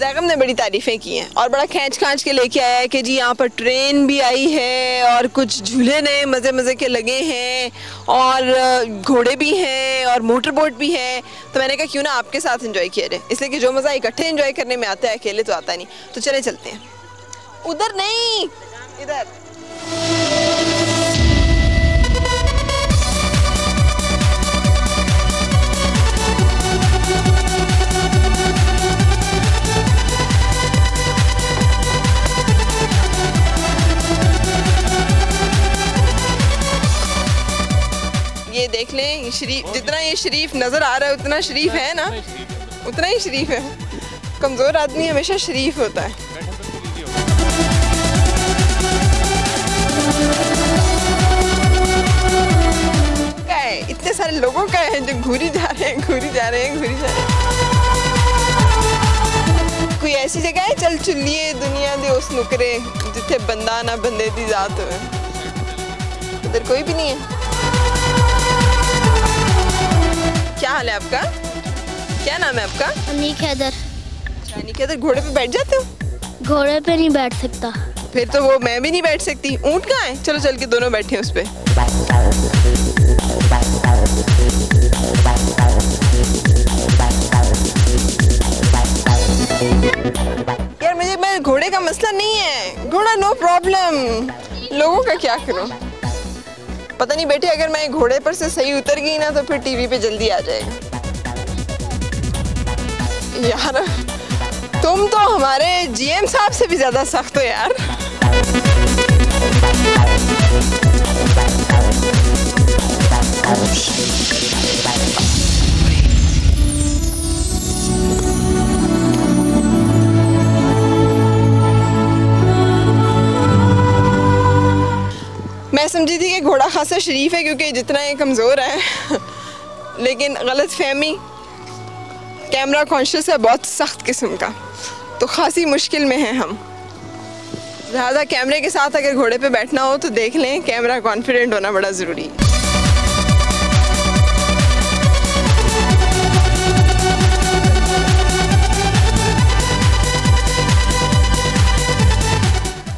ज़ैगम ने बड़ी तारीफ़ें की हैं और बड़ा खींच खांच के लेके आया है कि जी यहाँ पर ट्रेन भी आई है और कुछ झूले नए मज़े मज़े के लगे हैं और घोड़े भी हैं और मोटर बोट भी है। तो मैंने कहा क्यों ना आपके साथ एंजॉय किया जाए, इसलिए कि जो मज़ा इकट्ठे एंजॉय करने में आता है अकेले तो आता नहीं। तो चले चलते हैं। उधर नहीं, इधर। ये देख लें, ये शरीफ, जितना ये शरीफ नजर आ रहा है उतना शरीफ है ना, उतना ही शरीफ है। कमजोर आदमी हमेशा शरीफ होता है। क्या है, इतने सारे लोगों का है जो घूरी जा रहे हैं, घूरी जा रहे हैं, घूरी जा रहे हैं। कोई ऐसी जगह है चल चुलिए दुनिया दे उस नुकरे जिथे बंदा ना बंदे दी जात हो। उधर कोई भी नहीं है। क्या हाल है आपका? क्या नाम है आपका? अनीक हैदर। अनीक हैदर, घोड़े पे बैठ जाते हो? घोड़े पे नहीं बैठ सकता। फिर तो वो मैं भी नहीं बैठ सकती। ऊँट कहाँ है? चलो चल के दोनों बैठे हैं उस पे। यार मैं घोड़े का मसला नहीं है, घोड़ा नो प्रॉब्लम, लोगों का क्या करूं? पता नहीं बेटे, अगर मैं घोड़े पर से सही उतर गई ना तो फिर टीवी पे जल्दी आ जाएगा। यार तुम तो हमारे जीएम साहब से भी ज्यादा सख्त हो यार। मैं समझी थी कि घोड़ा खासा शरीफ है क्योंकि जितना ये कमज़ोर है लेकिन गलत फहमी, कैमरा कॉन्शियस है बहुत सख्त किस्म का, तो खासी मुश्किल में है हम। लिहाजा कैमरे के साथ अगर घोड़े पे बैठना हो तो देख लें, कैमरा कॉन्फिडेंट होना बड़ा ज़रूरी है।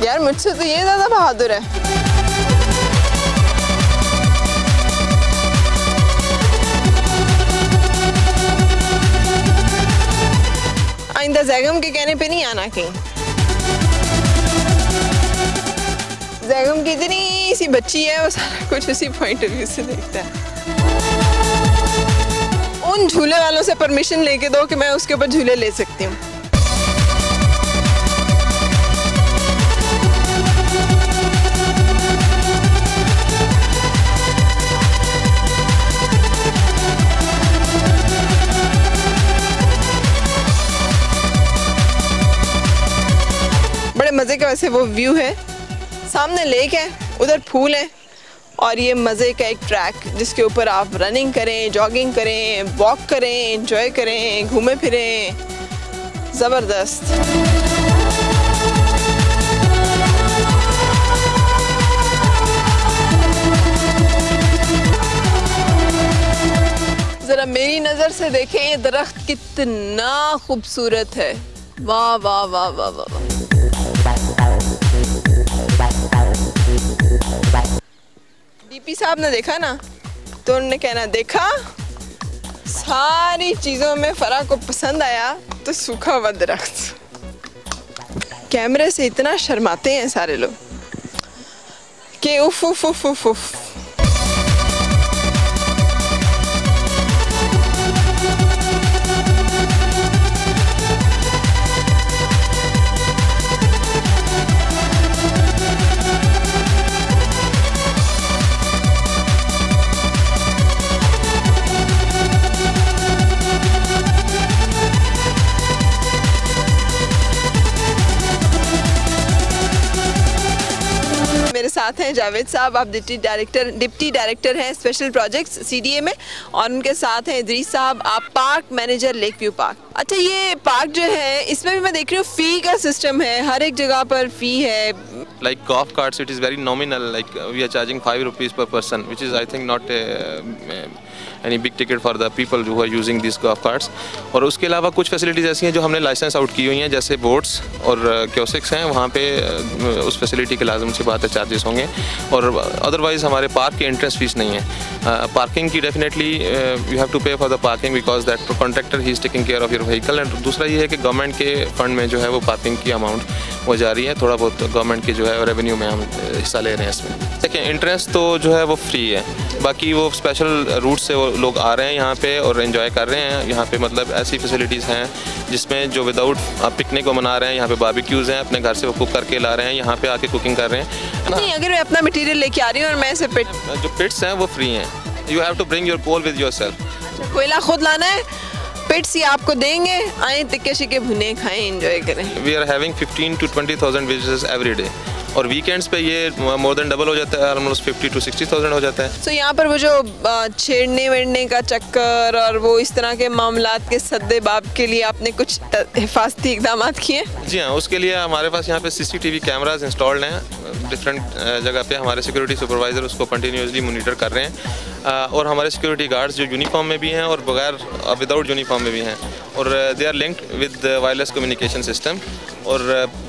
यार मुझसे तो ये ज़्यादा बहादुर है। आइंदा ज़ैगम के कहने पे नहीं आना कहीं। ज़ैगम की इतनी सी बच्ची है, वो सारा कुछ उसी पॉइंट ऑफ व्यू से देखता है। उन झूले वालों से परमिशन लेके दो कि मैं उसके ऊपर झूले ले सकती हूँ। मज़े का वैसे वो व्यू है, सामने लेक है, उधर फूल है और ये मज़े का एक ट्रैक जिसके ऊपर आप रनिंग करें, जॉगिंग करें, वॉक करें, एंजॉय करें, घूमे फिरें, ज़बरदस्त। ज़रा मेरी नज़र से देखें ये दरख्त कितना खूबसूरत है। वाह वाह वाह वाह वाह। डीपी साहब ने देखा ना तो उन्होंने कहना, देखा सारी चीज़ों में फरा को पसंद आया तो सूखा हुआ दरख्त। कैमरे से इतना शर्माते हैं सारे लोग कि उफ उफ उफ उफ उफ। मेरे साथ हैं जावेद साहब, आप डिप्टी डायरेक्टर हैं स्पेशल प्रोजेक्ट्स सीडीए में, और उनके साथ हैं इदरीस साहब, आप park manager lake view park. अच्छा, ये पार्क जो है इसमें भी मैं देख रही हूँ फ़ी का सिस्टम है, हर एक जगह पर फ़ी है। Like golf carts, it is very nominal. Like we are charging ₹5 per person, which is I think not यानी big ticket for the people जो are using this golf carts. और उसके अलावा कुछ फैसिलिटीज़ ऐसी हैं जो हमने लाइसेंस आउट की हुई हैं, जैसे बोट्स और क्योसिक्स हैं, वहाँ पे उस फैसिलिटी के लाजम सी बात है चार्जेस होंगे। और अदरवाइज़ हमारे पार्क की एंट्रेंस फीस नहीं है। पार्किंग की डेफिनेटली यू हैव टू पे for the parking because that contractor he is taking care of your vehicle. And दूसरा ये है कि गवर्नमेंट के फंड में जो है वो पार्किंग की अमाउंट वो जारी है, थोड़ा बहुत गवर्नमेंट की जो है रेवेन्यू में हम हिस्सा ले रहे हैं इसमें। देखिए एंट्रेंस तो जो है वो फ्री है, बाकी वो स्पेशल रूट से वो लोग आ रहे हैं यहाँ पे और एंजॉय कर रहे हैं। यहाँ पे मतलब ऐसी फैसिलिटीज़ हैं जिसमें जो विदाउट पिकनिक को मना रहे हैं, यहाँ पे बारबेक्यूज़ हैं, अपने घर से वो कुक करके ला रहे हैं, यहाँ पे आके कुकिंग कर रहे हैं। नहीं, अगर मैं अपना मटेरियल लेके आ रही हूँ और मैं इसे जो पिट्स हैं वो फ्री हैं, you have to bring your coal with your self. कोयला खुद लाना है, पिट्स ही आपको देंगे, आए तिक्के शिके भुने खाएं, एंजॉय करें। We are having 15 to 20,000 visitors every day और वीकेंड्स पे ये मोर देन डबल हो जाता है, ऑलमोस्ट 50 to 60,000 हो जाता है। तो यहाँ पर वो जो छेड़ने वेड़ने का चक्कर और वो इस तरह के मामलात के सद्दे बाब के लिए आपने कुछ हिफाजती इकदाम किए? जी हाँ, उसके लिए हमारे पास यहाँ पे CCTV कैमराज इंस्टॉल्ड हैं डिफरेंट जगह पे। हमारे सिक्योरिटी सुपरवाइज़र उसको कंटिन्यूसली मॉनिटर कर रहे हैं और हमारे सिक्योरिटी गार्ड्स जो यूनिफॉर्म में भी हैं और बगैर विदाउट यूनिफॉर्म में भी हैं और they are linked with wireless communication system. और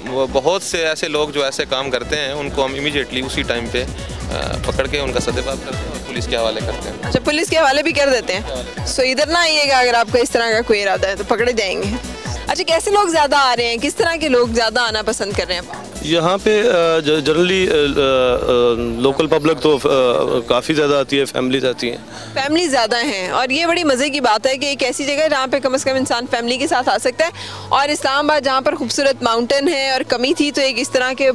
वो बहुत से ऐसे लोग जो ऐसे काम करते हैं उनको हम इमीडिएटली उसी टाइम पे पकड़ के उनका सदेबाब करते हैं और पुलिस के हवाले करते हैं। अच्छा, पुलिस के हवाले भी कर देते हैं? सो इधर ना आइएगा अगर आपका इस तरह का कोई इरादा है तो पकड़े जाएंगे। अच्छा, कैसे लोग ज़्यादा आ रहे हैं, किस तरह के लोग ज़्यादा आना पसंद कर रहे हैं यहाँ पे? जनरली लोकल पब्लिक तो काफ़ी ज़्यादा आती है, फैमिलीज आती हैं। फैमिली ज़्यादा हैं और ये बड़ी मज़े की बात है कि एक ऐसी जगह है जहाँ पे कम से कम इंसान फैमिली के साथ आ सकता है। और इस्लामाबाद जहाँ पर खूबसूरत माउंटेन है और कमी थी तो एक इस तरह के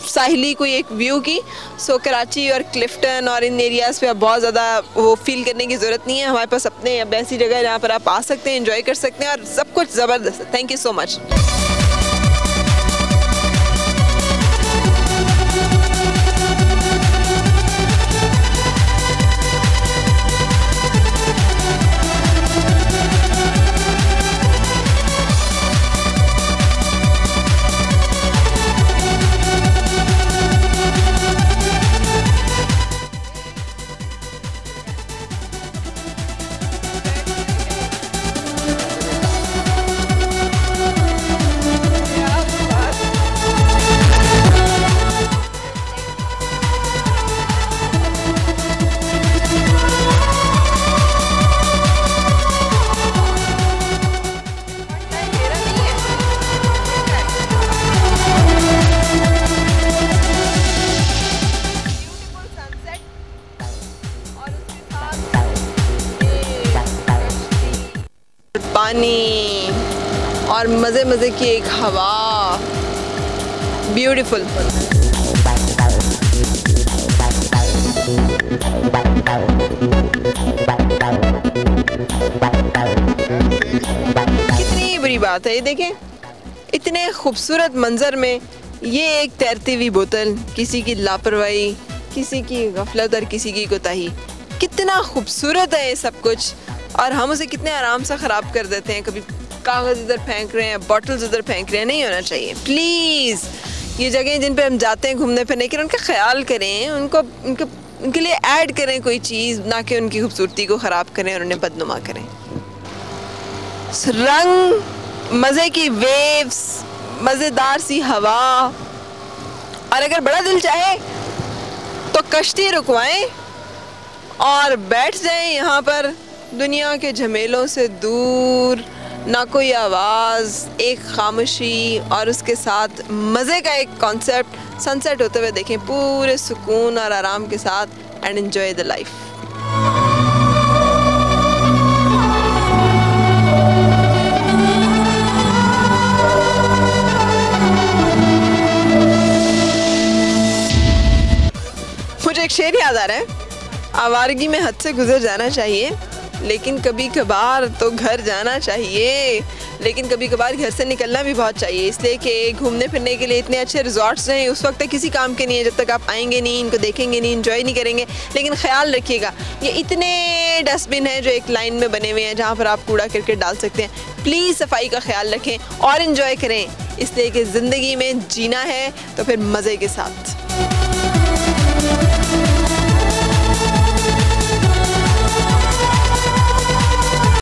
साहिली कोई एक व्यू की। सो कराची और क्लिफ्टन और इन एरियाज़ पे अब बहुत ज़्यादा वो फील करने की ज़रूरत नहीं है। हमारे पास अपने अब ऐसी जगह है जहाँ पर आप आ सकते हैं, एंजॉय कर सकते हैं और सब कुछ ज़बरदस्त है। Thank you so much. पानी और मज़े मज़े की एक हवा, ब्यूटीफुल। कितनी बुरी बात है ये देखें, इतने खूबसूरत मंजर में ये एक तैरती हुई बोतल, किसी की लापरवाही, किसी की गफलत और किसी की कोताही। कितना खूबसूरत है ये सब कुछ और हम उसे कितने आराम से ख़राब कर देते हैं। कभी कागज़ इधर फेंक रहे हैं, बॉटल्स इधर फेंक रहे हैं। नहीं होना चाहिए प्लीज़। ये जगह जिन पे हम जाते हैं घूमने फिरने के, उनका ख्याल करें, उनके लिए ऐड करें कोई चीज़, ना कि उनकी खूबसूरती को ख़राब करें और उन्हें बदनुमा करें। रंग, मज़े की वेव्स, मज़ेदार सी हवा और अगर बड़ा दिल चाहे तो कश्ती रुकवाएं और बैठ जाएं यहाँ पर दुनिया के झमेलों से दूर। ना कोई आवाज़, एक खामोशी और उसके साथ मज़े का एक कॉन्सेप्ट। सनसेट होते हुए देखें पूरे सुकून और आराम के साथ एंड एंजॉय द लाइफ। मुझे एक शेर याद आ रहा है, आवारगी में हद से गुजर जाना चाहिए लेकिन कभी कभार तो घर जाना चाहिए, लेकिन कभी कभार घर से निकलना भी बहुत चाहिए। इसलिए कि घूमने फिरने के लिए इतने अच्छे रिजॉर्ट्स हैं, उस वक्त तक किसी काम के नहीं है जब तक आप आएंगे नहीं, इनको देखेंगे नहीं, इंजॉय नहीं करेंगे। लेकिन ख्याल रखिएगा ये इतने डस्टबिन हैं जो एक लाइन में बने हुए हैं जहाँ पर आप कूड़ा करकट डाल सकते हैं। प्लीज़ सफाई का ख्याल रखें और इन्जॉय करें, इसलिए कि ज़िंदगी में जीना है तो फिर मज़े के साथ।